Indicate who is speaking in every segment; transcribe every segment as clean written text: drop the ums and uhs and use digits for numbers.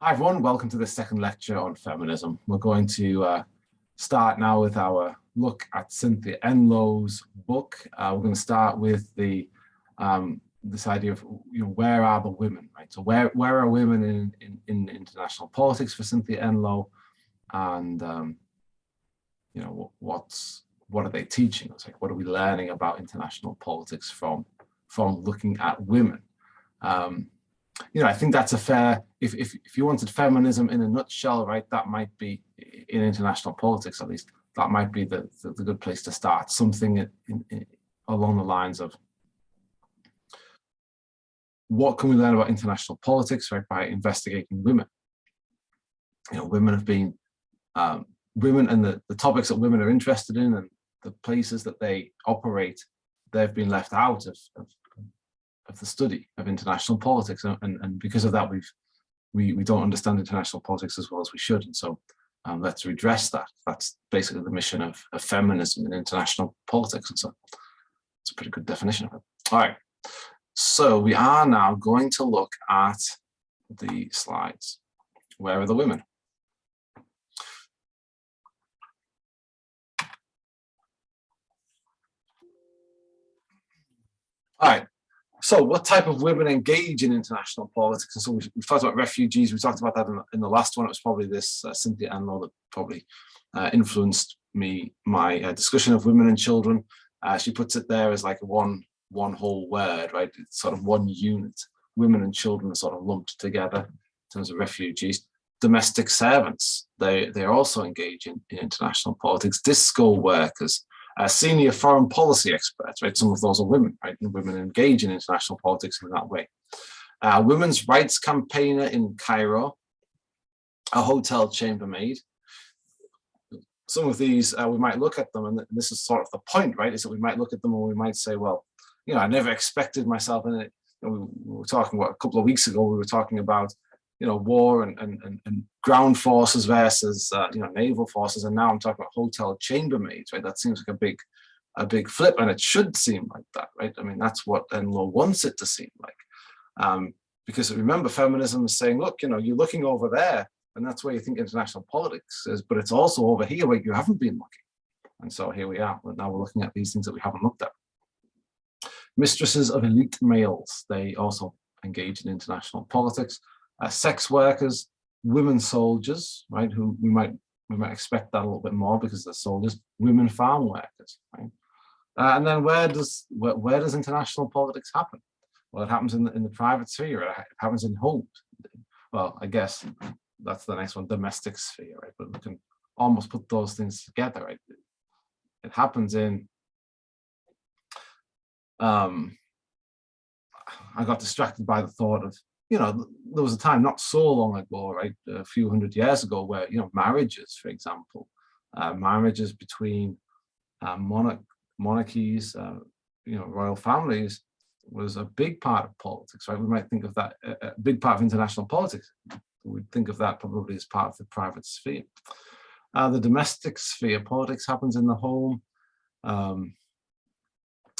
Speaker 1: Hi everyone, welcome to this second lecture on feminism. We're going to start now with our look at Cynthia Enlow's book. We're going to start with the this idea of where are the women, right? So where are women in international politics for Cynthia Enlow, and what are they teaching us? Like, what are we learning about international politics from looking at women? I think that's a fair, if you wanted feminism in a nutshell, right, that might be, in international politics at least, that might be the good place to start, something along the lines of what can we learn about international politics, right, by investigating women. Women have been, women and the topics that women are interested in and the places that they operate, they've been left out of the study of international politics, and because of that we don't understand international politics as well as we should, and so let's redress that. That's basically the mission of feminism in international politics, and so it's a pretty good definition of it. All right, so we are now going to look at the slides. Where are the women? All right. So what type of women engage in international politics? And so we've talked about refugees. We talked about that in the last one. It was probably this Cynthia Enlow that probably influenced my discussion of women and children. She puts it there as like one whole word, right? It's sort of one unit. Women and children are sort of lumped together in terms of refugees. Domestic servants, they also engage in international politics. Disco workers, senior foreign policy experts, right? Some of those are women, right? And women engage in international politics in that way. Women's rights campaigner in Cairo, a hotel chambermaid. Some of these, we might look at them, and this is sort of the point, right? Is that we might look at them and we might say, well, I never expected myself in it. We were talking about a couple of weeks ago, we were talking about, war and ground forces versus, naval forces. And now I'm talking about hotel chambermaids, right? That seems like a big flip, and it should seem like that, right? I mean, that's what Enlow wants it to seem like. Because remember, feminism is saying, look, you're looking over there, and that's where you think international politics is, but it's also over here where you haven't been looking. And so here we are. Now we're looking at these things that we haven't looked at. Mistresses of elite males, they also engage in international politics. Sex workers, women soldiers, right, who we might expect that a little bit more because they're soldiers. Women farm workers, right? And then where does international politics happen? Well, it happens in the private sphere. It happens in homes. Well, I guess that's the next one, domestic sphere, right? But we can almost put those things together, right? It happens in. I got distracted by the thought of, there was a time not so long ago, right, a few hundred years ago, where, marriages, for example, marriages between monarchies, royal families, was a big part of politics, right? We might think of that, a big part of international politics. We'd think of that probably as part of the private sphere. The domestic sphere, politics happens in the home.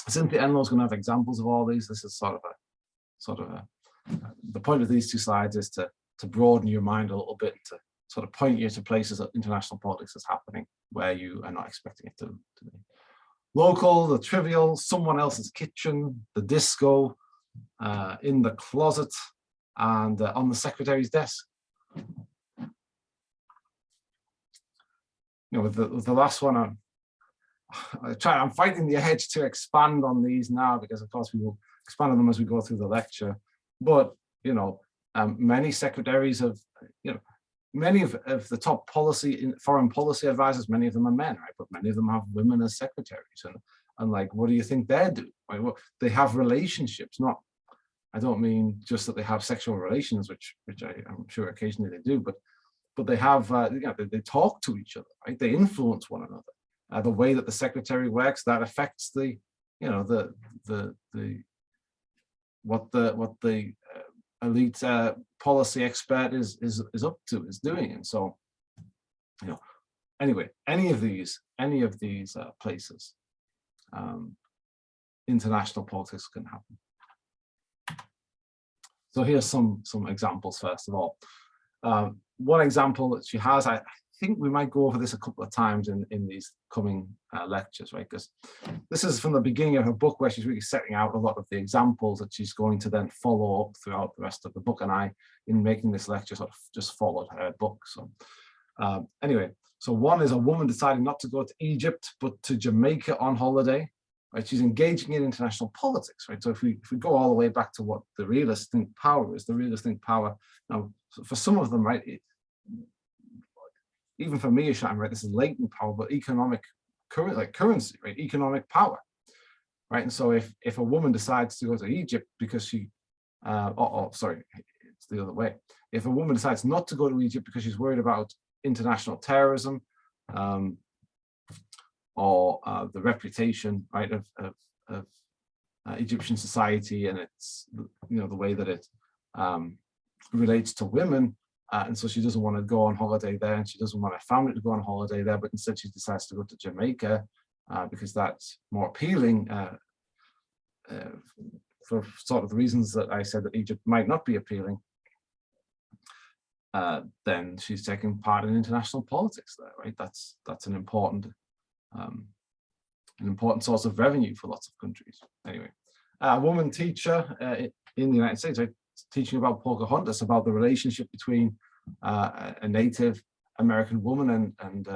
Speaker 1: Cynthia Enlow is going to have examples of all these. This is sort of a the point of these two slides is to broaden your mind a little bit, to sort of point you to places that international politics is happening where you are not expecting it to be. Local, the trivial, someone else's kitchen, the disco, in the closet, and on the secretary's desk. With the last one, I'm fighting the edge to expand on these now, because of course we will expand on them as we go through the lecture. But many secretaries of, many of the top foreign policy advisors, many of them are men, right? But many of them have women as secretaries, and like, what do you think they do? Right? Well, they have relationships. I don't mean just that they have sexual relations, which I'm sure occasionally they do, but they have, they talk to each other, right? They influence one another. The way that the secretary works, that affects what the elite policy expert is up to, is doing. And so, anyway, any of these places, international politics can happen. So here's some examples. First of all, One example that she has, I think we might go over this a couple of times in these coming lectures, right? Because this is from the beginning of her book where she's really setting out a lot of the examples that she's going to then follow up throughout the rest of the book. And I, in making this lecture, sort of just followed her book. So anyway, so one is a woman deciding not to go to Egypt, but to Jamaica on holiday. Right, she's engaging in international politics, right? So if we go all the way back to what the realists think power is, the realists think power. Now, for some of them, right, even for me, right, this is latent power, but economic currency, right? Economic power, right? And so if a woman decides to go to Egypt because she, sorry, it's the other way. If a woman decides not to go to Egypt because she's worried about international terrorism, or the reputation, right, of Egyptian society and its, the way that it relates to women, and so she doesn't want to go on holiday there, and she doesn't want her family to go on holiday there, but instead she decides to go to Jamaica because that's more appealing for sort of the reasons that I said that Egypt might not be appealing. Then she's taking part in international politics there, right? That's an important source of revenue for lots of countries. Anyway, a woman teacher in the United States, right, teaching about Pocahontas, about the relationship between a Native American woman and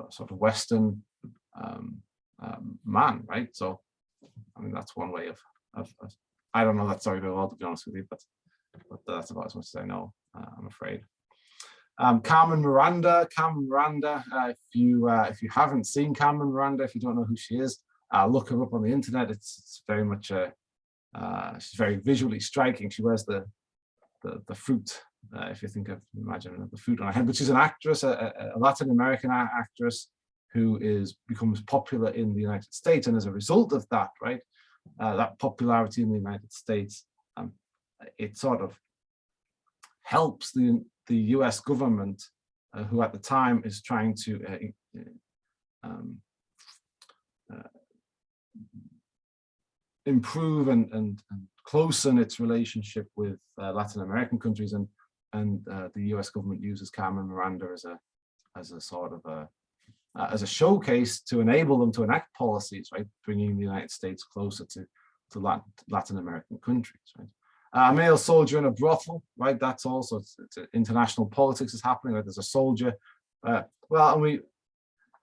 Speaker 1: sort of Western man, right? So, I mean, that's one way of I don't know that story very well, to be honest with you, but that's about as much as I know, I'm afraid. Carmen Miranda, if you haven't seen Carmen Miranda, if you don't know who she is, look her up on the internet. It's very much she's very visually striking. She wears the fruit, if you think of, imagine the fruit on her head, but she's an actress, a Latin American actress who becomes popular in the United States, and as a result of that, right, that popularity in the United States, it sort of helps the US government, who at the time is trying to improve and closen its relationship with Latin American countries, and the US government uses Carmen Miranda as a sort of as a showcase to enable them to enact policies, right, bringing the United States closer to Latin American countries, right. A male soldier in a brothel, right? That's also it's international politics is happening. Right? There's a soldier. Well, and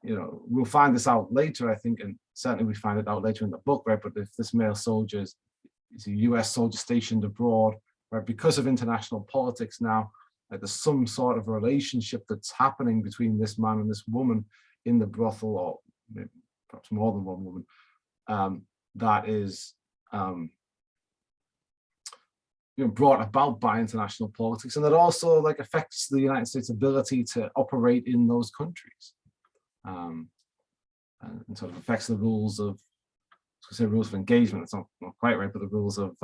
Speaker 1: we'll find this out later, I think, and certainly we find it out later in the book, right? But if this male soldier is a U.S. soldier stationed abroad, right? Because of international politics now, there's some sort of relationship that's happening between this man and this woman in the brothel, or maybe perhaps more than one woman, that is. Brought about by international politics, and that also affects the United States' ability to operate in those countries, and sort of affects the rules of, I was going to say rules of engagement. It's not quite right, but the rules of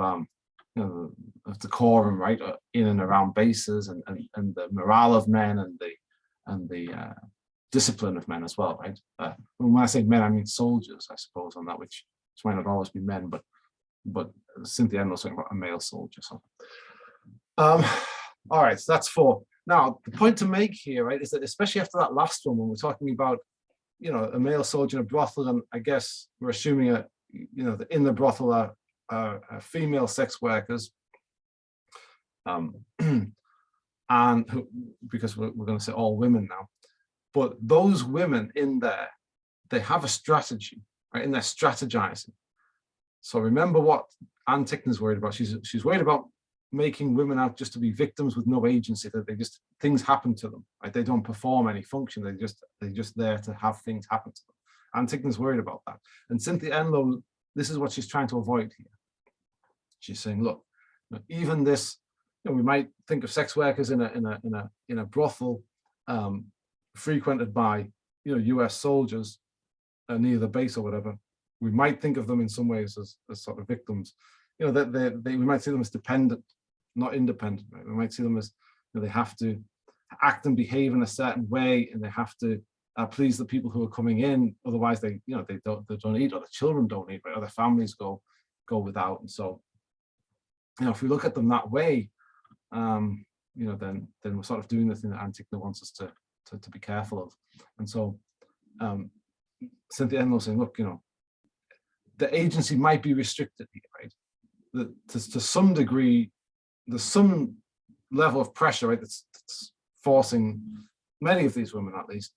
Speaker 1: of decorum, right, in and around bases, and the morale of men, and the discipline of men as well, right. When I say men, I mean soldiers, I suppose, on that, which might not always be men, but Cynthia was talking about a male soldier. So, all right, so that's 4. Now, the point to make here, right, is that especially after that last one, when we're talking about, a male soldier in a brothel, and I guess we're assuming that in the brothel are female sex workers, and because we're going to say all women now, but those women in there, they have a strategy, right, and they're strategizing. So remember what Anne Ticknor's worried about. She's worried about making women out just to be victims with no agency, that things happen to them, right? They don't perform any function. They're just there to have things happen to them. Anne Ticknor's worried about that. And Cynthia Enloe, this is what she's trying to avoid here. She's saying, look, even this, we might think of sex workers in a brothel frequented by US soldiers near the base or whatever. We might think of them in some ways as sort of victims, that we might see them as dependent, not independent. Right? We might see them as they have to act and behave in a certain way, and they have to please the people who are coming in. Otherwise, they don't eat, or the children don't eat, right? Or their families go without. And so, if we look at them that way, then we're sort of doing the thing that Antigone wants us to be careful of. And so Cynthia Enloe saying, look, the agency might be restricted here, right? That to some degree, there's some level of pressure, right, that's forcing many of these women, at least,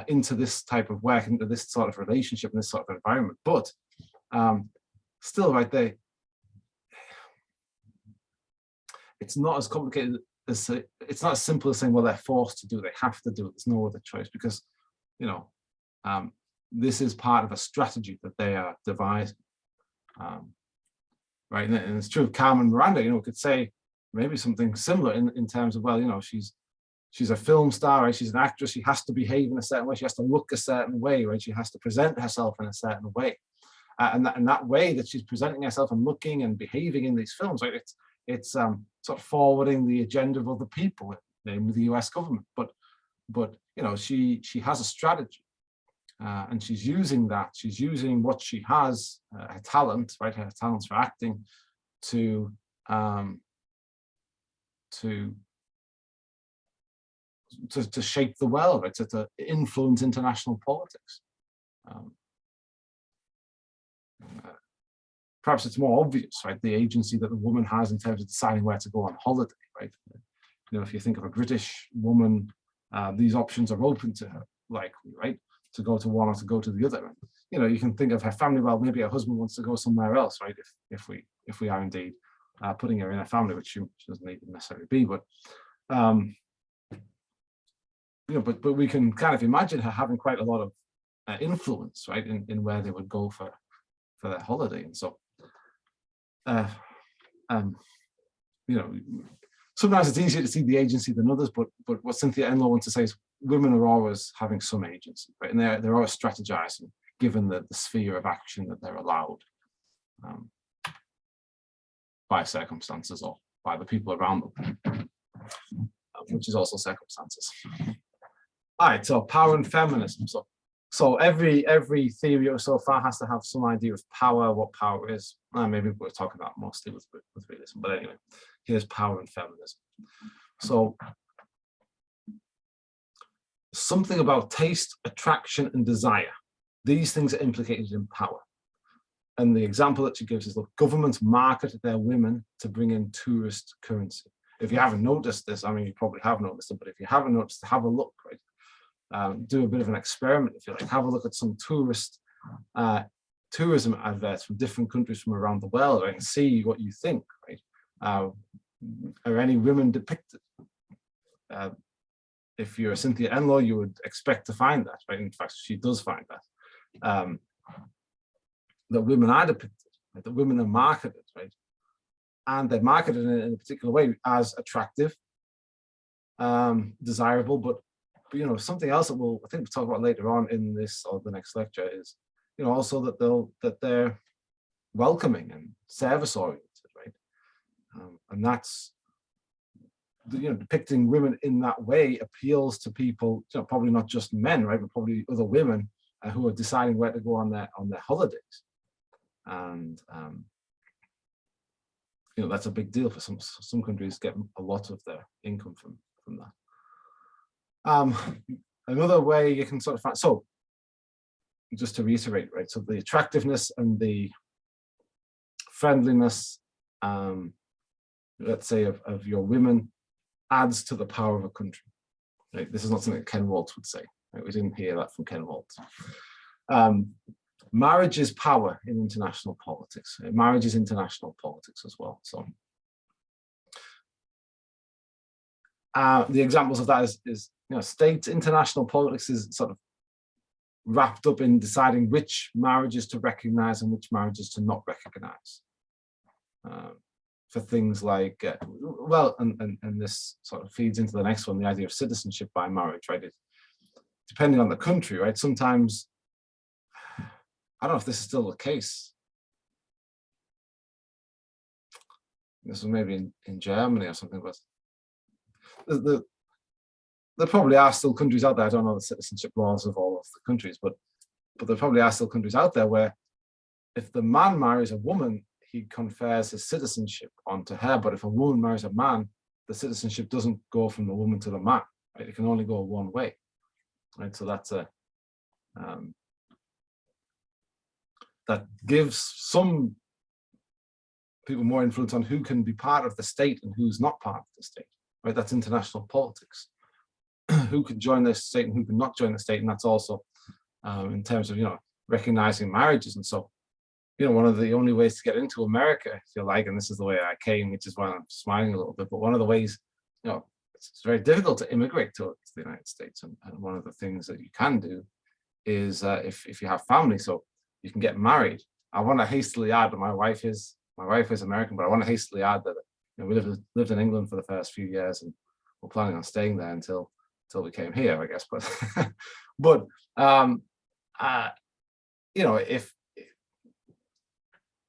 Speaker 1: into this type of work, into this sort of relationship, in this sort of environment. But still, right, it's not as complicated as, it's not as simple as saying, well, they're forced to do it, they have to do it, there's no other choice, because this is part of a strategy that they are devising, right? And it's true of Carmen Miranda, could say maybe something similar in terms of, well, she's a film star, right? She's an actress, she has to behave in a certain way, she has to look a certain way, right? She has to present herself in a certain way. And that way that she's presenting herself and looking and behaving in these films, right? It's sort of forwarding the agenda of other people, namely the US government. But she has a strategy. And she's using that. She's using what she has, her talent, right? Her talents for acting, to shape the world, right? To influence international politics. Perhaps it's more obvious, right? The agency that the woman has in terms of deciding where to go on holiday, right? If you think of a British woman, these options are open to her, likely, right? To go to one or to go to the other. You can think of her family. Well, maybe her husband wants to go somewhere else, right? If we are indeed putting her in a family, which she doesn't need to necessarily be, but but we can kind of imagine her having quite a lot of influence, right, in where they would go for their holiday. And so sometimes it's easier to see the agency than others, but what Cynthia Enloe wants to say is women are always having some agency, right? And they're always strategizing given the sphere of action that they're allowed by circumstances or by the people around them, which is also circumstances. All right, so power and feminism. So every theory so far has to have some idea of power, what power is. Maybe we're talking about mostly with realism, but anyway, here's power and feminism. So something about taste, attraction, and desire. These things are implicated in power. And the example that she gives is, look, governments market their women to bring in tourist currency. If you haven't noticed this, I mean, you probably have noticed it, but if you haven't noticed, have a look, right? Do a bit of an experiment, if you like. Have a look at some tourism adverts from different countries from around the world, right? And see what you think, right? Are any women depicted? If you're Cynthia Enloe, you would expect to find that, right? In fact, she does find that. That women are depicted, right? That women are marketed, right? And they're marketed in a particular way as attractive, desirable, but something else that I think we'll talk about later on in this or the next lecture is, also that they're welcoming and service oriented, right? And that's, depicting women in that way appeals to people, probably not just men, right, but probably other women who are deciding where to go on their holidays, and that's a big deal for some countries. Get a lot of their income from that. Another way you can sort of find, so just to reiterate, right, so the attractiveness and the friendliness, let's say of your women, adds to the power of a country. Right? This is not something that Ken Waltz would say. Right? We didn't hear that from Ken Waltz. Marriage is power in international politics. Marriage is international politics as well. So the examples of that is state international politics is sort of wrapped up in deciding which marriages to recognize and which marriages to not recognize. For things like, and this sort of feeds into the next one, the idea of citizenship by marriage, right? Depending on the country, right? Sometimes, I don't know if this is still the case. This was maybe in Germany or something, but there probably are still countries out there. I don't know the citizenship laws of all of the countries, but there probably are still countries out there where if the man marries a woman, he confers his citizenship onto her. But if a woman marries a man, the citizenship doesn't go from the woman to the man, right? It can only go one way, right? So that's that gives some people more influence on who can be part of the state and who's not part of the state, right? That's international politics. Who can join the state and who can not join the state, and that's also in terms of recognizing marriages. And so one of the only ways to get into America, if you like, and this is the way I came, which is why I'm smiling a little bit, but one of the ways, it's very difficult to immigrate to the United States, and one of the things that you can do is if you have family, so you can get married. I want to hastily add that my wife is American, but I want to hastily add that we lived in England for the first few years, and we're planning on staying there until we came here, I guess. But if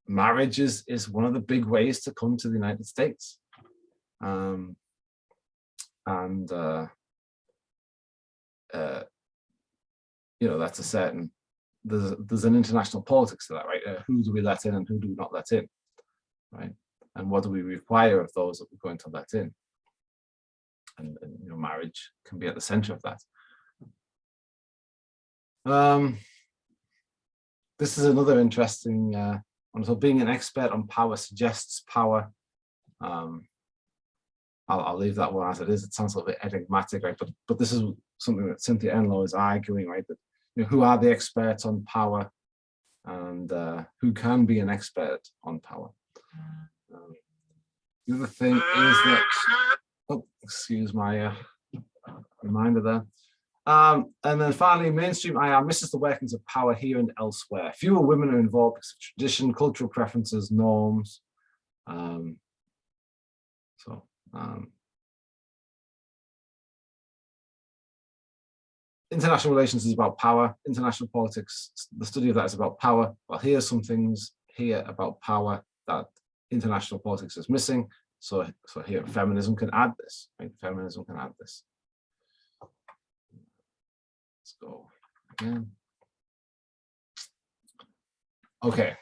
Speaker 1: marriage is one of the big ways to come to the United States, that's a certain. There's an international politics to that, right? Who do we let in and who do we not let in, right? And what do we require of those that we're going to let in? And marriage can be at the center of that. This is another interesting one. So being an expert on power suggests power. I'll leave that one as it is. It sounds a little bit enigmatic, right? But this is something that Cynthia Enloe is arguing, right? That who are the experts on power, and who can be an expert on power. The other thing is that, excuse my reminder there. And then finally, mainstream IR misses the workings of power here and elsewhere. Fewer women are involved because of tradition, cultural preferences, norms. International relations is about power. International politics, the study of that is about power. Well, here's some things here about power that international politics is missing. So here, feminism can add this, right? Feminism can add this. Let's go again. Okay.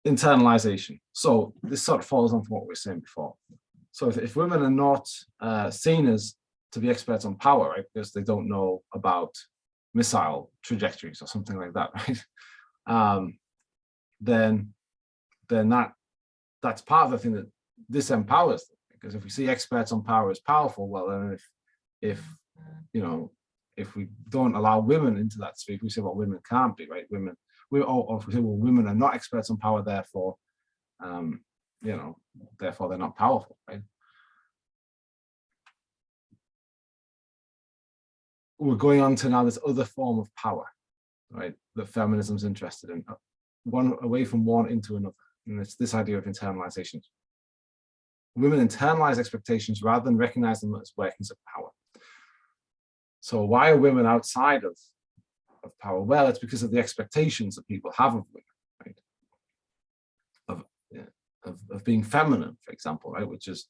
Speaker 1: Internalization. So this sort of follows on from what we were saying before. So if women are not seen as to be experts on power, right, because they don't know about missile trajectories or something like that, right? Then that's part of the thing that disempowers them. Because if we see experts on power as powerful, well, then if we don't allow women into that sphere, if we say, well, women can't be, right? Or if we say, well, women are not experts on power, therefore, therefore they're not powerful, right? We're going on to now this other form of power, right, that feminism's interested in, one away from one into another, and it's this idea of internalization. Women internalize expectations rather than recognize them as workings of power. So why are women outside of power? Well, it's because of the expectations that people have of women, right? Of being feminine, for example, right? Which is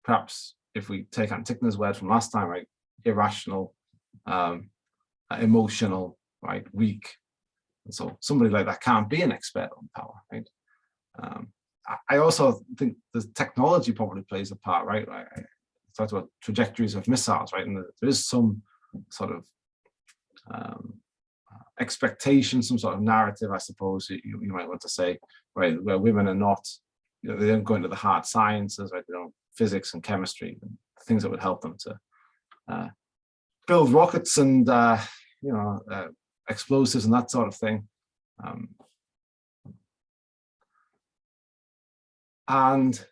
Speaker 1: perhaps, if we take Antigona's word from last time, right, irrational, emotional, right, weak. And so somebody like that can't be an expert on power, right? I also think the technology probably plays a part, right? I talked about trajectories of missiles, right? And there is some sort of expectation, some sort of narrative, I suppose you might want to say, right, where women are not, they don't go into the hard sciences, right? They don't physics and chemistry, and things that would help them to build rockets and explosives and that sort of thing. And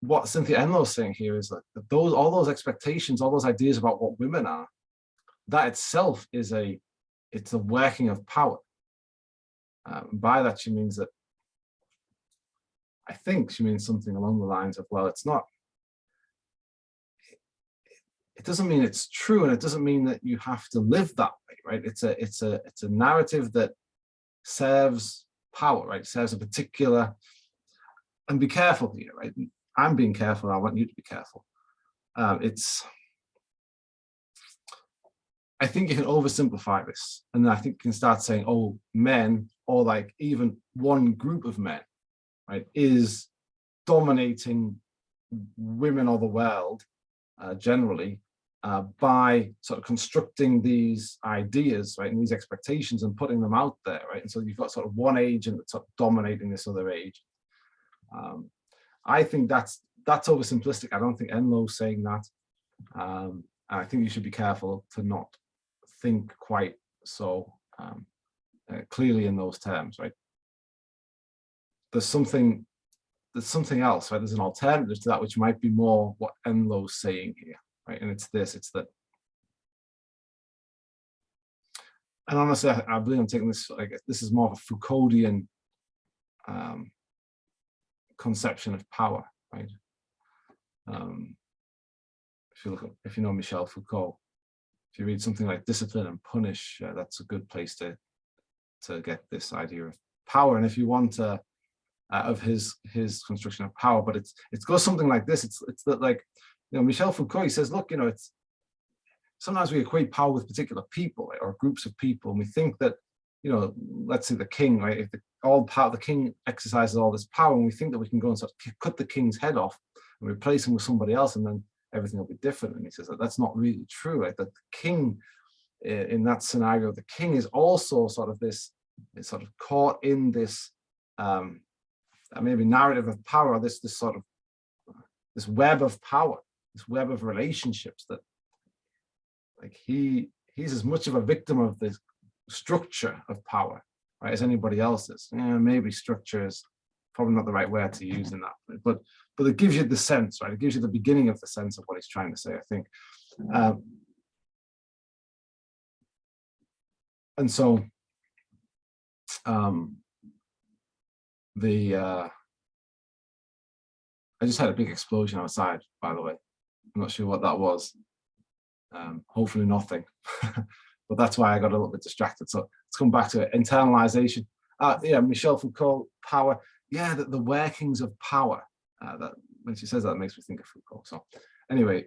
Speaker 1: what Cynthia Enloe is saying here is that all those expectations, all those ideas about what women are, that itself is it's a working of power. By that she means that, I think she means something along the lines of, well, it's not, it doesn't mean it's true, and it doesn't mean that you have to live that way, right? It's a narrative that serves power, right? Serves a particular, and be careful here, right? I'm being careful, I want you to be careful. I think you can oversimplify this, and I think you can start saying, oh, men or like even one group of men, right, is dominating women or the world generally by sort of constructing these ideas, right, and these expectations and putting them out there, right? And so you've got sort of one age and it's sort of dominating this other age. I think that's oversimplistic. I don't think Enlow's saying that. And I think you should be careful to not think quite so clearly in those terms, right? There's something else, right? There's an alternative to that, which might be more what Enlow's saying here, right? And it's that, and honestly, I believe I'm taking this, like, this is more of a Foucauldian conception of power, right? If you know Michel Foucault, if you read something like Discipline and Punish, that's a good place to get this idea of power. And if you want of his construction of power, but it goes something like this. It's that, like, you know, Michel Foucault, he says, look, you know, it's sometimes we equate power with particular people, right, or groups of people, and we think that, you know, let's say the king, right, if the king exercises all this power, and we think that we can go and sort of cut the king's head off and replace him with somebody else, and then everything will be different. And he says that that's not really true, right? That the king, in that scenario, the king is also sort of this, is sort of caught in this maybe narrative of power, this sort of this web of power, this web of relationships, that, like, he's as much of a victim of this structure of power, right, as anybody else is. Yeah, maybe structure is probably not the right word to use in that, but it gives you the sense, right? It gives you the beginning of the sense of what he's trying to say, I think. And so I just had a big explosion outside, by the way. I'm not sure what that was. Hopefully nothing, but that's why I got a little bit distracted. So let's come back to it. Internalization. Yeah, Michel Foucault, power. Yeah, the workings of power. That when she says that, it makes me think of Foucault. So anyway,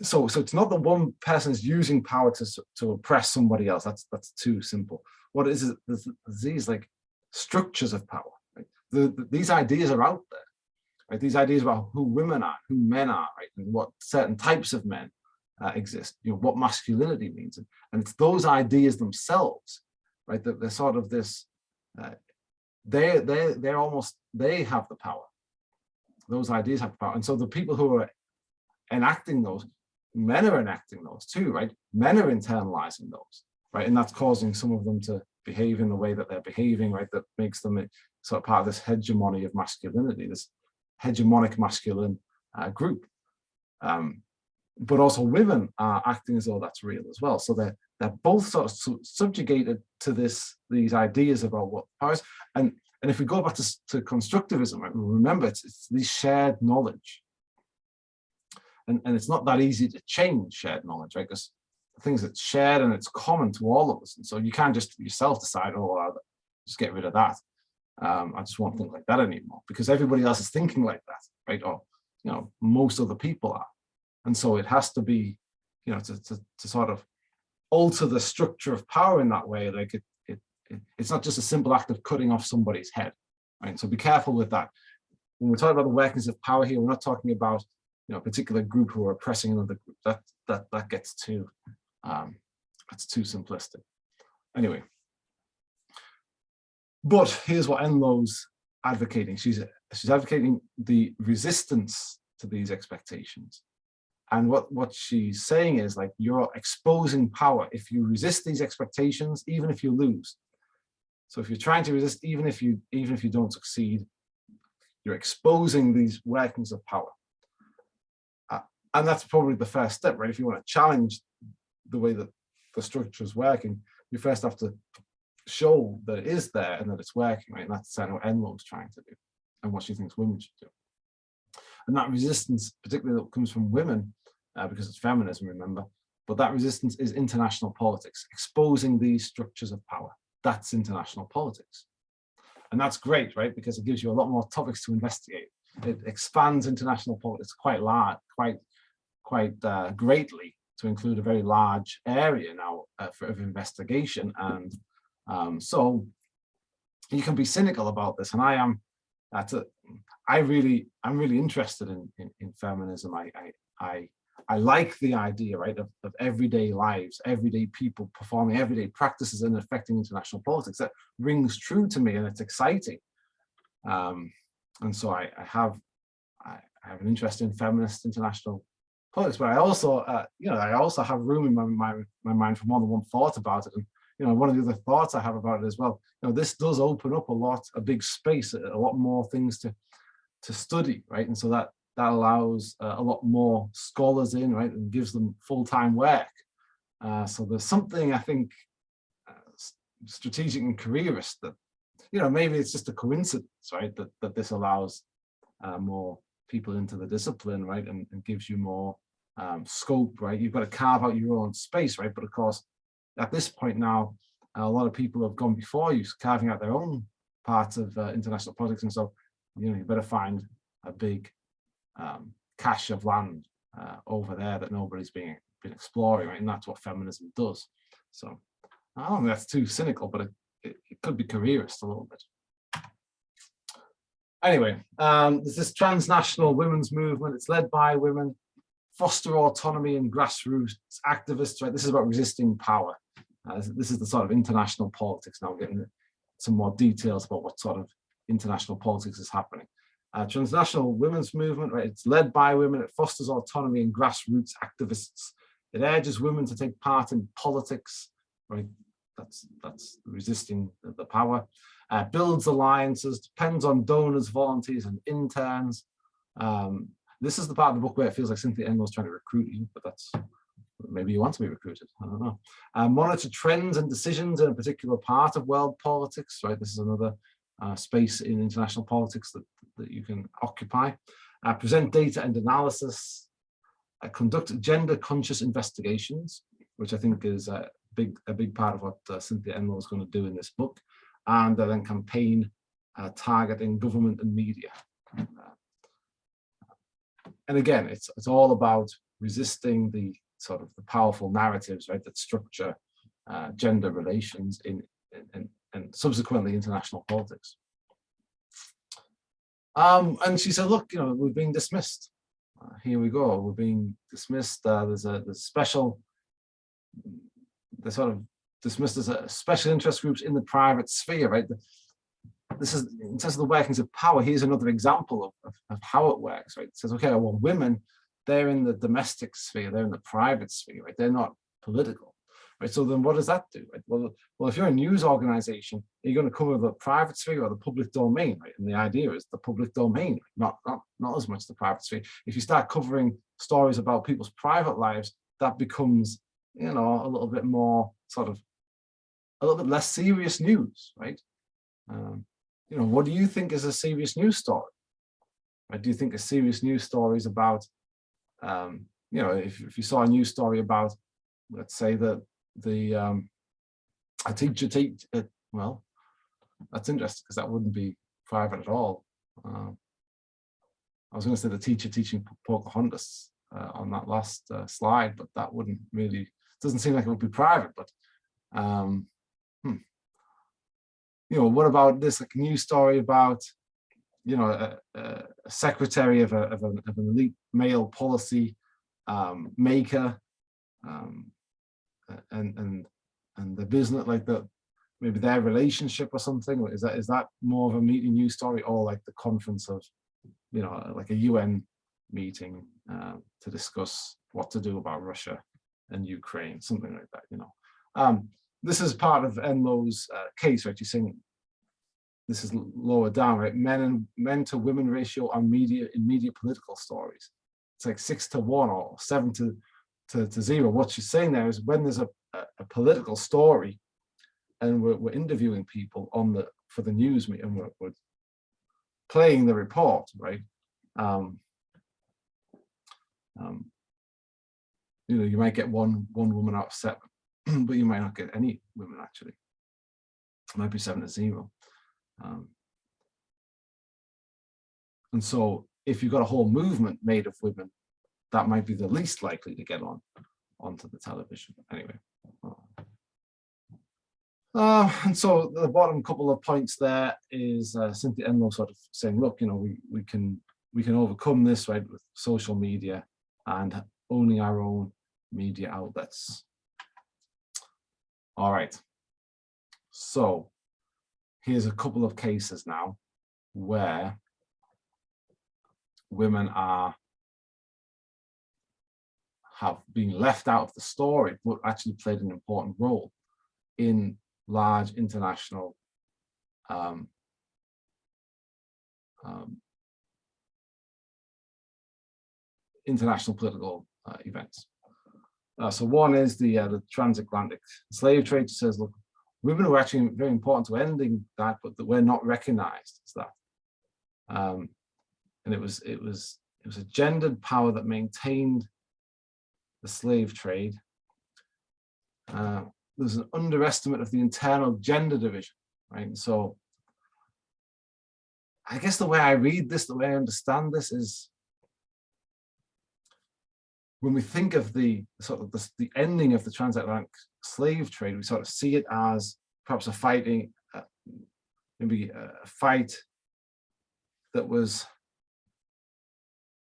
Speaker 1: so it's not that one person is using power to oppress somebody else. That's too simple. What it is these, like, structures of power. Right? These ideas are out there. Right? These ideas about who women are, who men are, right, and what certain types of men exist. You know, what masculinity means, and it's those ideas themselves, right? That they're sort of this. They're almost, they have the power. Those ideas have the power, and so the people who are enacting those, men are enacting those too, right? Men are internalizing those, right? And that's causing some of them to behave in the way that they're behaving, right? That makes them sort of part of this hegemony of masculinity, this hegemonic masculine group. But also women are acting as though that's real as well. So they're both sort of subjugated to these ideas about what power is. And if we go back to constructivism, right, remember it's these shared knowledge. And it's not that easy to change shared knowledge, right? Because things that's shared and it's common to all of us. And so you can't just yourself decide, oh, I'll just get rid of that. I just won't think like that anymore, because everybody else is thinking like that, right? Or, you know, most other people are. And so it has to be, you know, to sort of alter the structure of power in that way. Like it's not just a simple act of cutting off somebody's head, right? So be careful with that. When we're talking about the workings of power here, we're not talking about, you know, a particular group who are oppressing another group. That gets too, that's too simplistic. Anyway, but here's what Enlow's advocating. She's advocating the resistance to these expectations. And what she's saying is, like, you're exposing power. If you resist these expectations, even if you lose. So if you're trying to resist, even if you don't succeed, you're exposing these workings of power. And that's probably the first step, right? If you want to challenge the way that the structure is working, you first have to show that it is there and that it's working, right? And that's what Enlow's trying to do, and what she thinks women should do. And that resistance, particularly that comes from women, because it's feminism, remember, but that resistance is international politics, exposing these structures of power. That's international politics. And that's great, right? Because it gives you a lot more topics to investigate. It expands international politics quite greatly to include a very large area now of investigation and So you can be cynical about this, and I am. I'm really interested in feminism. I like the idea, right, of everyday lives, everyday people performing everyday practices and affecting international politics. That rings true to me, and it's exciting. And so I have an interest in feminist international politics, but I also, I also have room in my mind for more than one thought about it. And one of the other thoughts I have about it as well, this does open up a big space, a lot more things to study, right? And so that allows a lot more scholars in, right, and gives them full-time work. So there's something, I think, strategic and careerist that, maybe it's just a coincidence, right, that this allows more people into the discipline, right, and gives you more scope, right? You've got to carve out your own space, right? But of course, at this point now, a lot of people have gone before you, carving out their own parts of international politics, and so you better find a big cache of land over there that nobody's been exploring, right? And that's what feminism does. So I don't think that's too cynical, but it could be careerist a little bit. Anyway, there's this transnational women's movement. It's led by women, foster autonomy and grassroots activists, right? This is about resisting power. This is the sort of international politics. Now we're getting some more details about what sort of international politics is happening. Transnational women's movement, right? It's led by women. It fosters autonomy and grassroots activists. It urges women to take part in politics, right? That's resisting the power. Builds alliances, depends on donors, volunteers, and interns. This is the part of the book where it feels like Cynthia Enloe's trying to recruit you, but that's maybe you want to be recruited. I don't know. Monitor trends and decisions in a particular part of world politics, right? This is another space in international politics that you can occupy. Present data and analysis. Conduct gender-conscious investigations, which I think is a big part of what Cynthia Enloe is going to do in this book. And then campaign targeting government and media. And again, it's all about resisting the sort of the powerful narratives, right, that structure gender relations and subsequently international politics. And she said, look, we're being dismissed. Here we go, we're being dismissed. There's special, they're sort of dismissed as a special interest groups in the private sphere, right? This is, in terms of the workings of power, here's another example of how it works, right? It says, okay, well, women, they're in the domestic sphere, they're in the private sphere, right? They're not political, right? So then what does that do, right? Well, if you're a news organization, you're going to cover the private sphere or the public domain, right? And the idea is the public domain, not as much the private sphere. If you start covering stories about people's private lives, that becomes, a little bit more sort of, a little bit less serious news, right? What do you think is a serious news story? Right? Do you think a serious news story is about, if you saw a news story about, let's say that a teacher well, that's interesting because that wouldn't be private at all. I was going to say the teacher teaching Pocahontas on that last slide, but that wouldn't really, doesn't seem like it would be private, but what about this news story about, a secretary of an elite male policy maker, and the business, like maybe their relationship or something? Is that more of a meaty news story, or like the conference of, like a UN meeting to discuss what to do about Russia and Ukraine, something like that, This is part of Enloe's case, right? She's saying, this is lower down, right? Men to women ratio on media political stories. It's like 6 to 1 or 7 to 0. What she's saying there is when there's a political story and we're interviewing people for the news and we're playing the report, right? You might get one woman out of 7, but you might not get any women actually. It might be 7 to 0. And so if you've got a whole movement made of women, that might be the least likely to get onto the television. Anyway. And so the bottom couple of points there is Cynthia Enloe sort of saying, look, you know, we can overcome this, right, with social media and owning our own media outlets. All right. So here's a couple of cases now where women have been left out of the story, but actually played an important role in large international international political events. So one is the transatlantic slave trade. It says, look, women were actually very important to ending that, but that we're not recognized as that. And it was a gendered power that maintained the slave trade. There's an underestimate of the internal gender division, right? And so I guess the way I read this, the way I understand this is, when we think of the sort of the ending of the transatlantic slave trade, we sort of see it as perhaps a fighting, maybe a fight that was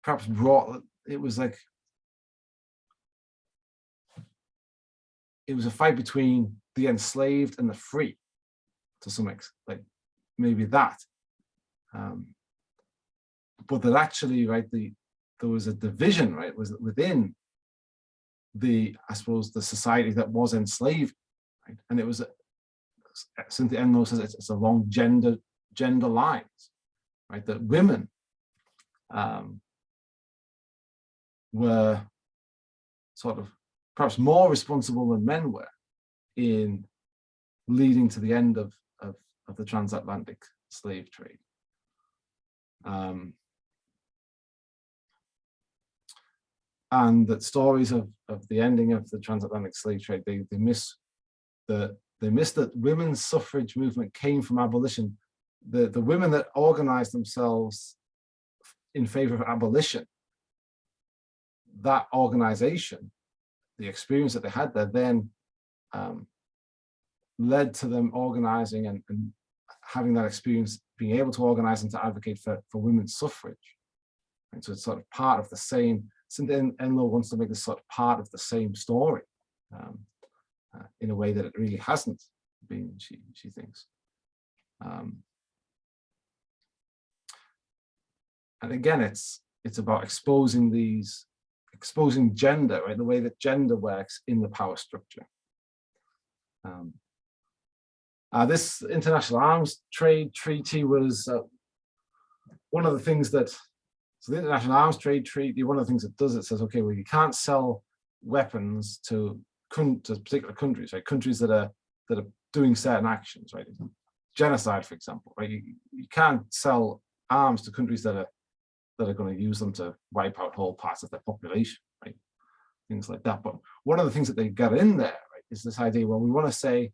Speaker 1: perhaps brought, it was a fight between the enslaved and the free, to some extent, like maybe that. But that actually, right, there was a division, right, was within the, I suppose, the society that was enslaved, right? And it was, Cynthia Enloe says it's along gender lines, right? That women were sort of perhaps more responsible than men were in leading to the end of the transatlantic slave trade. And that stories of the ending of the transatlantic slave trade, they miss that women's suffrage movement came from abolition. The women that organized themselves in favor of abolition, that organization, the experience that they had there, then led to them organizing and having that experience, being able to organize and to advocate for women's suffrage. And so it's sort of part of the same. Cynthia Enloe wants to make this sort of part of the same story in a way that it really hasn't been, she thinks. And again, it's about exposing gender, right? The way that gender works in the power structure. This international arms trade treaty was one of the things that, so the International Arms Trade Treaty, one of the things it does, it says, okay, well, you can't sell weapons to particular countries, right? Countries that are doing certain actions, right? Genocide, for example, right? You can't sell arms to countries that are going to use them to wipe out whole parts of their population, right? Things like that. But one of the things that they got in there, right, is this idea, well, we want to say,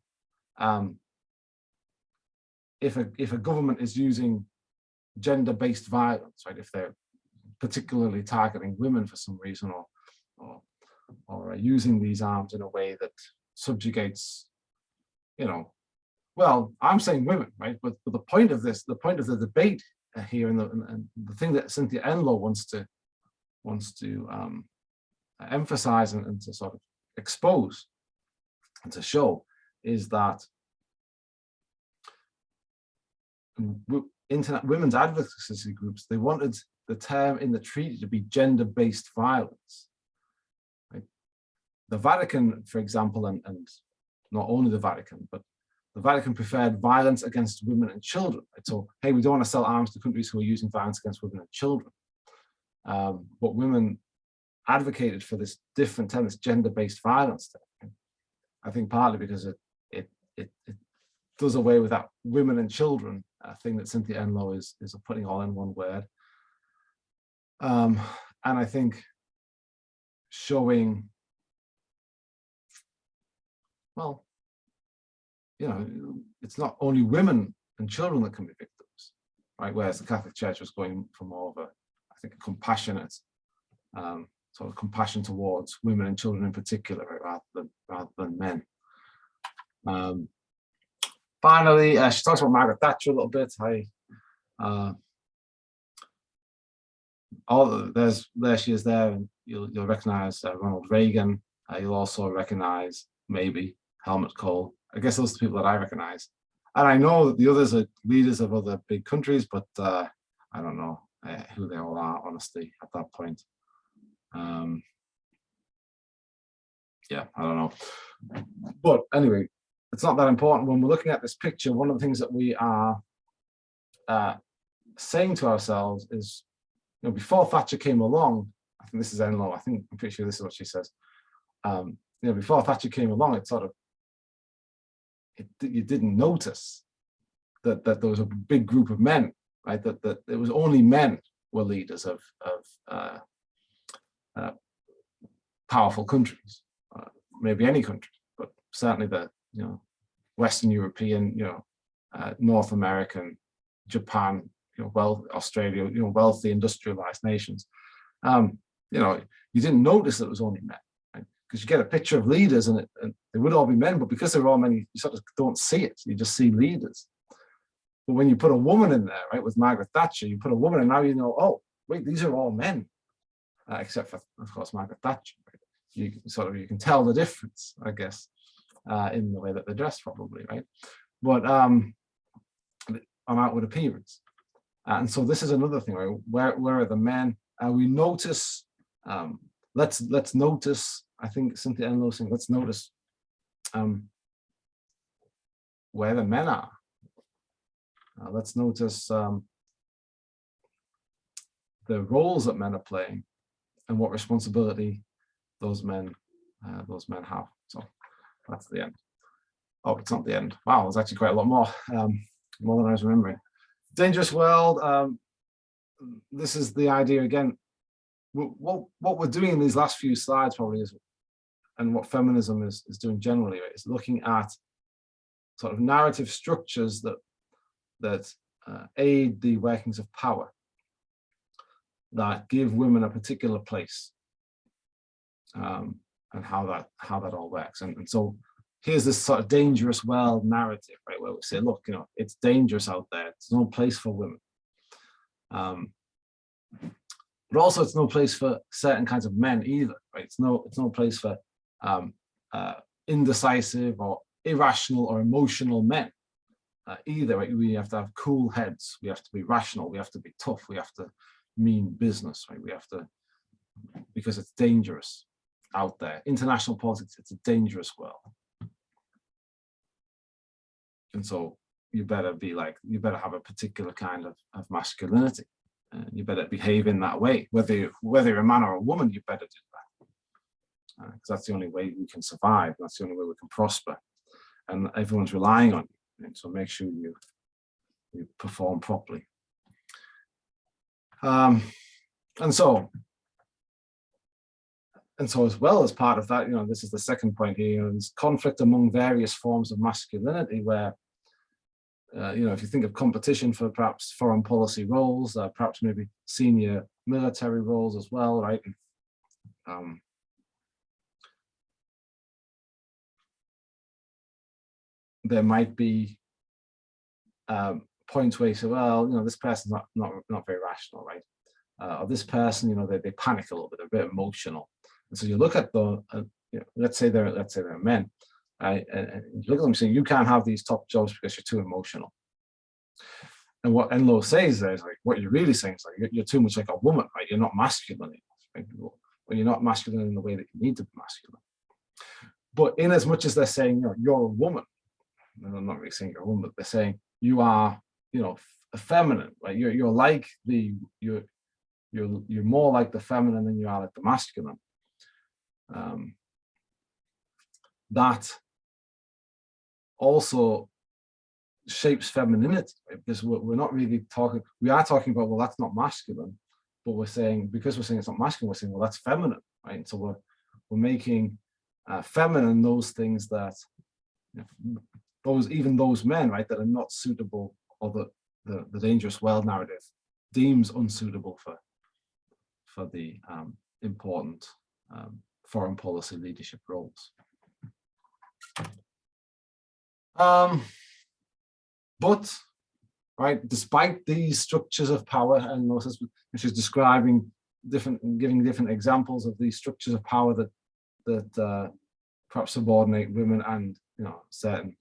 Speaker 1: if a government is using gender-based violence, right, if they're particularly targeting women for some reason, or using these arms in a way that subjugates, you know, well, I'm saying women, right? But the point of this, the point of the debate here, and the thing that Cynthia Enloe wants to emphasize and to sort of expose and to show, is that women's advocacy groups, they wanted the term in the treaty to be gender-based violence. Right? The Vatican, for example, and not only the Vatican, but the Vatican preferred violence against women and children. Right? So, hey, we don't want to sell arms to countries who are using violence against women and children. But women advocated for this different term, this gender-based violence term. I think partly because it does away with that women and children thing that Cynthia Enloe is putting all in one word. And I think showing, well, you know, it's not only women and children that can be victims, right? Whereas the Catholic Church was going for more of a, I think, a compassionate, sort of compassion towards women and children in particular, right, rather than men. Finally, she talks about Margaret Thatcher a little bit. There she is there, and you'll recognize Ronald Reagan. You'll also recognize maybe Helmut Kohl. I guess those are the people that I recognize. And I know that the others are leaders of other big countries, but I don't know who they all are, honestly, at that point. Yeah, I don't know. But anyway, it's not that important. When we're looking at this picture, one of the things that we are saying to ourselves is, before Thatcher came along, I think this is Enlow, I'm pretty sure this is what she says. Before Thatcher came along, you didn't notice that there was a big group of men, right? That it was only men were leaders of powerful countries, maybe any country, but certainly the Western European, North American, Japan, Australia, wealthy industrialized nations. You didn't notice that it was only men, right? Because you get a picture of leaders and they would all be men, but because they're all men, you sort of don't see it. You just see leaders. But when you put a woman in there, right, with Margaret Thatcher, you put a woman, and now oh, wait, these are all men, except for, of course, Margaret Thatcher. Right? You can tell the difference, I guess, in the way that they're dressed, probably, right? But on outward appearance. And so this is another thing, right? Where are the men? We notice, let's notice, I think Cynthia Enlow saying, let's notice where the men are. Let's notice the roles that men are playing and what responsibility those men have. So that's the end. Oh, it's not the end. Wow, there's actually quite a lot more, more than I was remembering. Dangerous world. This is the idea again. What we're doing in these last few slides probably is, and what feminism is doing generally, right, is looking at sort of narrative structures that aid the workings of power, that give women a particular place, and how that all works. And so here's this sort of dangerous world narrative, right, where we say, look, it's dangerous out there. It's no place for women. But also it's no place for certain kinds of men either, right? It's no place for indecisive or irrational or emotional men either, right? We have to have cool heads. We have to be rational. We have to be tough. We have to mean business, right? We have to, because it's dangerous out there. International politics, it's a dangerous world. And so you better have a particular kind of masculinity. You better behave in that way. Whether you're a man or a woman, you better do that. Because that's the only way we can survive. That's the only way we can prosper. And everyone's relying on you. And so make sure you perform properly. And so as well as part of that, this is the second point here, there's conflict among various forms of masculinity where, if you think of competition for perhaps foreign policy roles, perhaps maybe senior military roles as well, right? There might be points where you say, well, this person's not very rational, right? Or this person, they panic a little bit, they're a bit emotional. And so you look at let's say they're men, right? And you look at them saying, you can't have these top jobs because you're too emotional. And what Enlow says there is like, what you're really saying is like, you're too much like a woman, right? You're not masculine enough, right? Well, you're not masculine in the way that you need to be masculine. But in as much as they're saying, you're a woman, and I'm not really saying you're a woman, but they're saying you are, feminine, right? You're like you're more like the feminine than you are like the masculine. That also shapes femininity, right? Because we're not really talking, we are talking about, well, that's not masculine, but we're saying, because we're saying it's not masculine, we're saying, well, that's feminine, right? And so we're making feminine those things that, even those men, right, that are not suitable, or the dangerous world narrative deems unsuitable for the important foreign policy leadership roles. But, right, despite these structures of power, and Moses, which is describing giving different examples of these structures of power that perhaps subordinate women and, you know, certain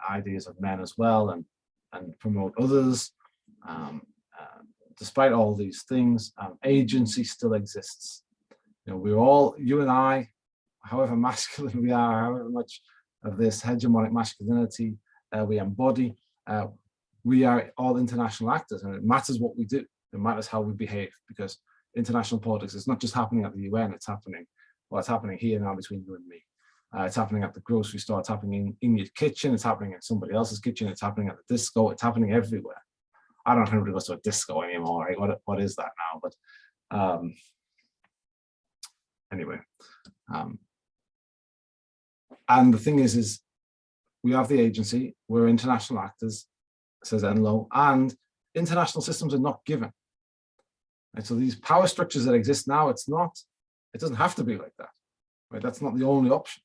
Speaker 1: ideas of men as well, and promote others. Despite all these things, agency still exists. You know, we're all, you and I, however masculine we are, however much of this hegemonic masculinity we embody, we are all international actors, and it matters what we do. It matters how we behave, because international politics is not just happening at the UN, it's happening, well, it's happening here now between you and me. It's happening at the grocery store, it's happening in your kitchen, it's happening in somebody else's kitchen, it's happening at the disco, it's happening everywhere. I don't know if anybody goes to a disco anymore, right? What is that now? But anyway. And the thing is we have the agency, we're international actors, says Enloe, and international systems are not given. And so these power structures that exist now, it doesn't have to be like that, right? That's not the only option.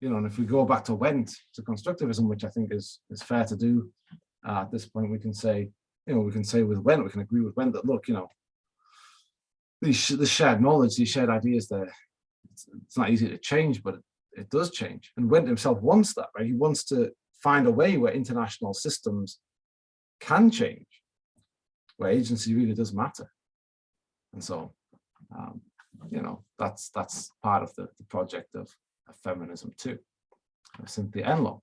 Speaker 1: You know, and if we go back to Wendt, to constructivism, which I think is fair to do at this point, we can say, you know, we can say with Wendt, we can agree with Wendt that, look, you know, the shared knowledge, these shared ideas, it's not easy to change, but it does change. And Wendt himself wants that, right? He wants to find a way where international systems can change, where agency really does matter. And so, you know, that's part of the project of feminism too, Cynthia Enloe.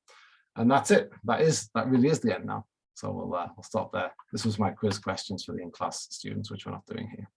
Speaker 1: And that's it. That really is the end now. So we'll stop there. This was my quiz questions for the in-class students, which we're not doing here.